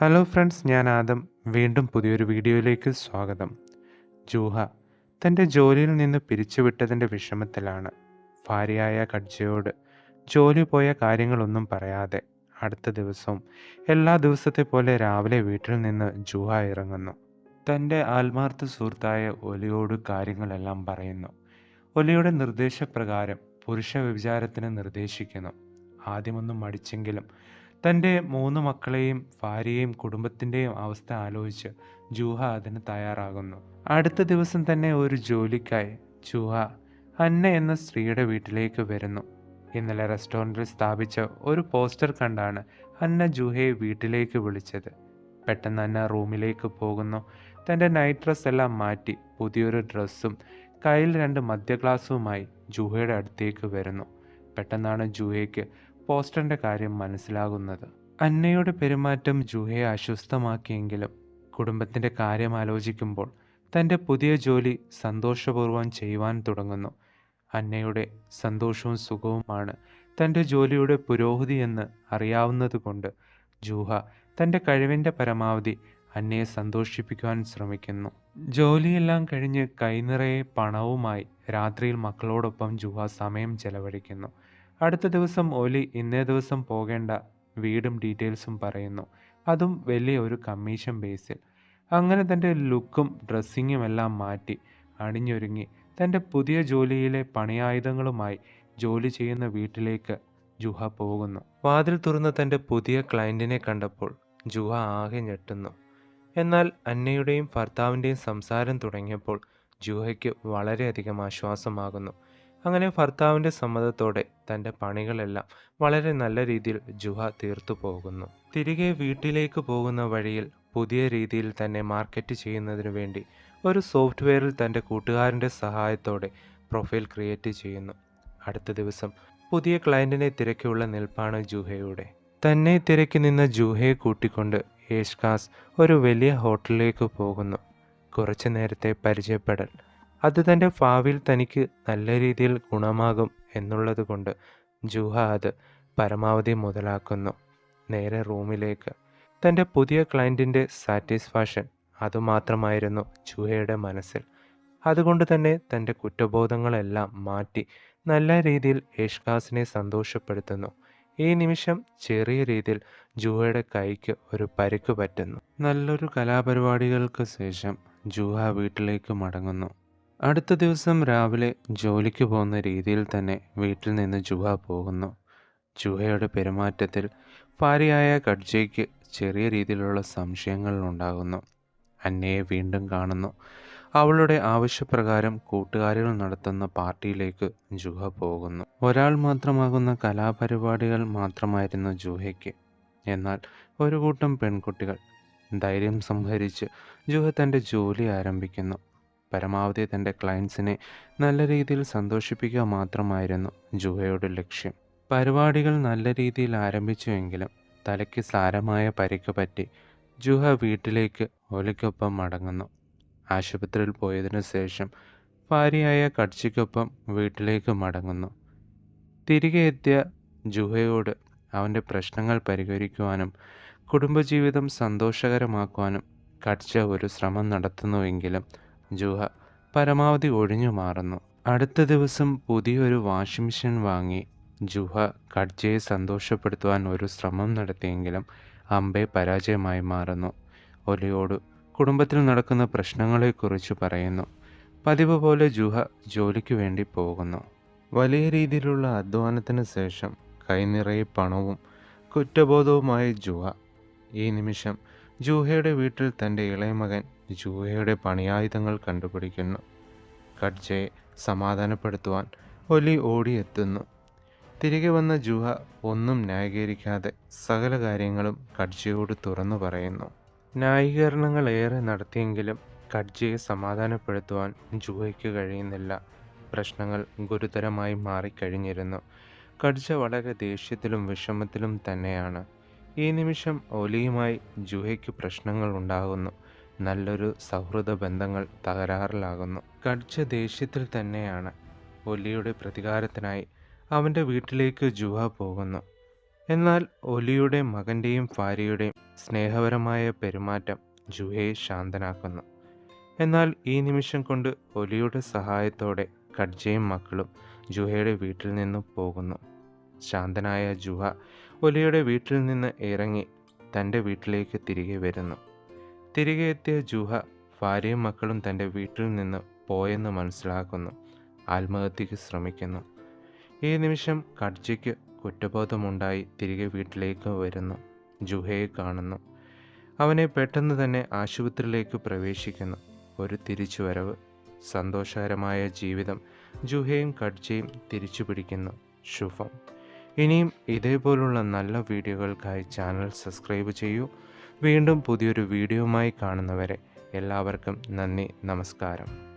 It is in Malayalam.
ഹലോ ഫ്രണ്ട്സ്, ഞാൻ ആദം. വീണ്ടും പുതിയൊരു വീഡിയോയിലേക്ക് സ്വാഗതം. ജൂഹ തൻ്റെ ജോലിയിൽ നിന്ന് പിരിച്ചുവിട്ടതിൻ്റെ വിഷമത്തിലാണ്. ഭാര്യയായ കഡ്ജയോട് ജോലി പോയ കാര്യങ്ങളൊന്നും പറയാതെ അടുത്ത ദിവസവും എല്ലാ ദിവസത്തെ പോലെ രാവിലെ വീട്ടിൽ നിന്ന് ജൂഹ ഇറങ്ങുന്നു. തൻ്റെ ആത്മാർത്ഥ സുഹൃത്തായ ഒലിയോട് കാര്യങ്ങളെല്ലാം പറയുന്നു. ഒലിയുടെ നിർദ്ദേശപ്രകാരം പുരുഷ വ്യഭിചാരത്തിന് നിർദ്ദേശിക്കുന്നു. ആദ്യമൊന്നും മടിച്ചെങ്കിലും തൻ്റെ 3 മക്കളെയും ഭാര്യയെയും കുടുംബത്തിൻ്റെയും അവസ്ഥ ആലോചിച്ച് ജൂഹ അതിന് തയ്യാറാകുന്നു. അടുത്ത ദിവസം തന്നെ ഒരു ജോലിക്കായി ജൂഹ അന്ന എന്ന സ്ത്രീയുടെ വീട്ടിലേക്ക് വരുന്നു. ഇന്നലെ റെസ്റ്റോറൻറ്റിൽ സ്ഥാപിച്ച ഒരു പോസ്റ്റർ കണ്ടാണ് അന്ന ജൂഹയെ വീട്ടിലേക്ക് വിളിച്ചത്. പെട്ടെന്ന് അന്ന റൂമിലേക്ക് പോകുന്നു. തൻ്റെ നൈറ്റ് ഡ്രസ് എല്ലാം മാറ്റി പുതിയൊരു ഡ്രസ്സും കയ്യിൽ 2 മദ്യ ഗ്ലാസുമായി ജൂഹയുടെ അടുത്തേക്ക് വരുന്നു. പെട്ടെന്നാണ് ജൂഹയ്ക്ക് പോസ്റ്ററിൻ്റെ കാര്യം മനസ്സിലാകുന്നത്. അന്നയുടെ പെരുമാറ്റം ജൂഹയെ അസ്വസ്ഥമാക്കിയെങ്കിലും കുടുംബത്തിൻ്റെ കാര്യം ആലോചിക്കുമ്പോൾ തൻ്റെ പുതിയ ജോലി സന്തോഷപൂർവ്വം ചെയ്യുവാൻ തുടങ്ങുന്നു. അന്നയുടെ സന്തോഷവും സുഖവുമാണ് തൻ്റെ ജോലിയുടെ പുരോഗതി എന്ന് അറിയാവുന്നതുകൊണ്ട് ജൂഹ തൻ്റെ കഴിവിൻ്റെ പരമാവധി അന്നയെ സന്തോഷിപ്പിക്കുവാൻ ശ്രമിക്കുന്നു. ജോലിയെല്ലാം കഴിഞ്ഞ് കൈനിറയെ പണവുമായി രാത്രിയിൽ മക്കളോടൊപ്പം ജൂഹ സമയം ചെലവഴിക്കുന്നു. അടുത്ത ദിവസം ഒലി ഇന്നേ ദിവസം പോകേണ്ട വീടും ഡീറ്റെയിൽസും പറയുന്നു. അതും വലിയ ഒരു കമ്മീഷൻ ബേസിൽ. അങ്ങനെ തൻ്റെ ലുക്കും ഡ്രസ്സിങ്ങും എല്ലാം മാറ്റി അണിഞ്ഞൊരുങ്ങി തൻ്റെ പുതിയ ജോലിയിലെ പണിയായുധങ്ങളുമായി ജോലി ചെയ്യുന്ന വീട്ടിലേക്ക് ജൂഹ പോകുന്നു. വാതിൽ തുറന്ന് തൻ്റെ പുതിയ ക്ലയൻറ്റിനെ കണ്ടപ്പോൾ ജൂഹ ആകെ ഞെട്ടുന്നു. എന്നാൽ അന്നയുടെയും ഭർത്താവിൻ്റെയും സംസാരം തുടങ്ങിയപ്പോൾ ജൂഹയ്ക്ക് വളരെയധികം ആശ്വാസമാകുന്നു. അങ്ങനെ ഭർത്താവിൻ്റെ സമ്മതത്തോടെ തൻ്റെ പണികളെല്ലാം വളരെ നല്ല രീതിയിൽ ജൂഹ തീർത്തു പോകുന്നു. തിരികെ വീട്ടിലേക്ക് പോകുന്ന വഴിയിൽ പുതിയ രീതിയിൽ തന്നെ മാർക്കറ്റ് ചെയ്യുന്നതിനു വേണ്ടി ഒരു സോഫ്റ്റ്വെയറിൽ തൻ്റെ കൂട്ടുകാരൻ്റെ സഹായത്തോടെ പ്രൊഫൈൽ ക്രിയേറ്റ് ചെയ്യുന്നു. അടുത്ത ദിവസം പുതിയ ക്ലയൻറ്റിനെ തിരക്കിയുള്ള നിൽപ്പാണ് ജൂഹയുടെ. തന്നെ തിരക്കി നിന്ന ജൂഹയെ കൂട്ടിക്കൊണ്ട് യേഷ്കാസ് ഒരു വലിയ ഹോട്ടലിലേക്ക് പോകുന്നു. കുറച്ചു നേരത്തെ പരിചയപ്പെടൽ അത് തൻ്റെ ഭാവിയിൽ തനിക്ക് നല്ല രീതിയിൽ ഗുണമാകും എന്നുള്ളത് കൊണ്ട് ജൂഹ അത് പരമാവധി മുതലാക്കുന്നു. നേരെ റൂമിലേക്ക്. തൻ്റെ പുതിയ ക്ലയൻറ്റിൻ്റെ സാറ്റിസ്ഫാക്ഷൻ അതുമാത്രമായിരുന്നു ജൂഹയുടെ മനസ്സിൽ. അതുകൊണ്ട് തന്നെ തൻ്റെ കുറ്റബോധങ്ങളെല്ലാം മാറ്റി നല്ല രീതിയിൽ യേഷ്കാസിനെ സന്തോഷപ്പെടുത്തുന്നു. ഈ നിമിഷം ചെറിയ രീതിയിൽ ജൂഹയുടെ കൈക്ക് ഒരു പരിക്ക് പറ്റുന്നു. നല്ലൊരു കലാപരിപാടികൾക്ക് ശേഷം ജൂഹ വീട്ടിലേക്ക് മടങ്ങുന്നു. അടുത്ത ദിവസം രാവിലെ ജോലിക്ക് പോകുന്ന രീതിയിൽ തന്നെ വീട്ടിൽ നിന്ന് ജൂഹ പോകുന്നു. ജൂഹയുടെ പെരുമാറ്റത്തിൽ ഭാര്യയായ കഡ്ജയ്ക്ക് ചെറിയ രീതിയിലുള്ള സംശയങ്ങൾ ഉണ്ടാകുന്നു. അന്നയെ വീണ്ടും കാണുന്നു. അവളുടെ ആവശ്യപ്രകാരം കൂട്ടുകാരികൾ നടത്തുന്ന പാർട്ടിയിലേക്ക് ജൂഹ പോകുന്നു. ഒരാൾ മാത്രമാകുന്ന കലാപരിപാടികൾ മാത്രമായിരുന്നു ജൂഹയ്ക്ക്. എന്നാൽ ഒരു കൂട്ടം പെൺകുട്ടികൾ. ധൈര്യം സംഭരിച്ച് ജൂഹ തൻ്റെ ജോലി ആരംഭിക്കുന്നു. പരമാവധി തൻ്റെ ക്ലയൻസിനെ നല്ല രീതിയിൽ സന്തോഷിപ്പിക്കുക മാത്രമായിരുന്നു ജൂഹയുടെ ലക്ഷ്യം. പരിപാടികൾ നല്ല രീതിയിൽ ആരംഭിച്ചുവെങ്കിലും തലയ്ക്ക് സാരമായ പരിക്ക് പറ്റി ജൂഹ വീട്ടിലേക്ക് ഒലിക്കൊപ്പം മടങ്ങുന്നു. ആശുപത്രിയിൽ പോയതിനു ശേഷം ഭാര്യയായ കഡ്ജിക്കൊപ്പം വീട്ടിലേക്ക് മടങ്ങുന്നു. തിരികെ എത്തിയ ജൂഹയോട് അവൻ്റെ പ്രശ്നങ്ങൾ പരിഹരിക്കുവാനും കുടുംബജീവിതം സന്തോഷകരമാക്കുവാനും കഡ്ജ ഒരു ശ്രമം നടത്തുന്നുവെങ്കിലും ജൂഹ പരമാവധി ഒഴിഞ്ഞു മാറുന്നു. അടുത്ത ദിവസം പുതിയൊരു വാഷിംഗ് മെഷീൻ വാങ്ങി ജൂഹ കഡ്ജയെ സന്തോഷപ്പെടുത്തുവാൻ ഒരു ശ്രമം നടത്തിയെങ്കിലും അമ്പെ പരാജയമായി മാറുന്നു. ഒലിയോട് കുടുംബത്തിൽ നടക്കുന്ന പ്രശ്നങ്ങളെക്കുറിച്ച് പറയുന്നു. പതിവ് പോലെ ജൂഹ ജോലിക്ക് വേണ്ടി പോകുന്നു. വലിയ രീതിയിലുള്ള അധ്വാനത്തിന് ശേഷം കൈനിറയെ പണവും കുറ്റബോധവുമായി ജൂഹ. ഈ നിമിഷം ജൂഹയുടെ വീട്ടിൽ തൻ്റെ ഇളയ മകൻ ജൂഹയുടെ പണിയായുധങ്ങൾ കണ്ടുപിടിക്കുന്നു. കഡ്ജയെ സമാധാനപ്പെടുത്തുവാൻ ഒലി ഓടിയെത്തുന്നു. തിരികെ വന്ന ജൂഹ ഒന്നും ന്യായീകരിക്കാതെ സകല കാര്യങ്ങളും കഡ്ജയോട് തുറന്നു പറയുന്നു. ന്യായീകരണങ്ങൾ ഏറെ നടത്തിയെങ്കിലും കഡ്ജയെ സമാധാനപ്പെടുത്തുവാൻ ജൂഹയ്ക്ക് കഴിയുന്നില്ല. പ്രശ്നങ്ങൾ ഗുരുതരമായി മാറിക്കഴിഞ്ഞിരുന്നു. കഡ്ജ വളരെ ദേഷ്യത്തിലും വിഷമത്തിലും തന്നെയാണ്. ഈ നിമിഷം ഒലിയുമായി ജൂഹയ്ക്ക് പ്രശ്നങ്ങൾ ഉണ്ടാകുന്നു. നല്ലൊരു സൗഹൃദ ബന്ധങ്ങൾ തകരാറിലാകുന്നു. കഡ്ജ ദേഷ്യത്തിൽ തന്നെയാണ്. ഒലിയുടെ പ്രതികാരത്തിനായി അവൻ്റെ വീട്ടിലേക്ക് ജൂഹ പോകുന്നു. എന്നാൽ ഒലിയുടെ മകൻ്റെയും ഭാര്യയുടെയും സ്നേഹപരമായ പെരുമാറ്റം ജുഹയെ ശാന്തനാക്കുന്നു. എന്നാൽ ഈ നിമിഷം കൊണ്ട് ഒലിയുടെ സഹായത്തോടെ ഖഡ്ജയും മക്കളും ജുഹയുടെ വീട്ടിൽ നിന്ന് പോകുന്നു. ശാന്തനായ ജുഹ ഒലിയുടെ വീട്ടിൽ നിന്ന് ഇറങ്ങി തൻ്റെ വീട്ടിലേക്ക് തിരികെ വരുന്നു. തിരികെ എത്തിയ ജുഹ ഭാര്യയും മക്കളും തൻ്റെ വീട്ടിൽ നിന്ന് പോയെന്ന് മനസ്സിലാക്കുന്നു. ആത്മഹത്യക്ക് ശ്രമിക്കുന്നു. ഈ നിമിഷം ഖഡ്ജയ്ക്ക് കുറ്റബോധമുണ്ടായി തിരികെ വീട്ടിലേക്ക് വരുന്നു. ജുഹയെ കാണുന്നു. അവനെ പെട്ടെന്ന് തന്നെ ആശുപത്രിയിലേക്ക് പ്രവേശിക്കുന്നു. ഒരു തിരിച്ചുവരവ്. സന്തോഷകരമായ ജീവിതം ജുഹയും ഖഡ്ജയും തിരിച്ചു പിടിക്കുന്നു. ശുഭം. ഇനിയും ഇതേപോലുള്ള നല്ല വീഡിയോകൾക്കായി ചാനൽ സബ്സ്ക്രൈബ് ചെയ്യൂ. വീണ്ടും പുതിയൊരു വീഡിയോയുമായി കാണുന്നവരെ എല്ലാവർക്കും നന്ദി, നമസ്കാരം.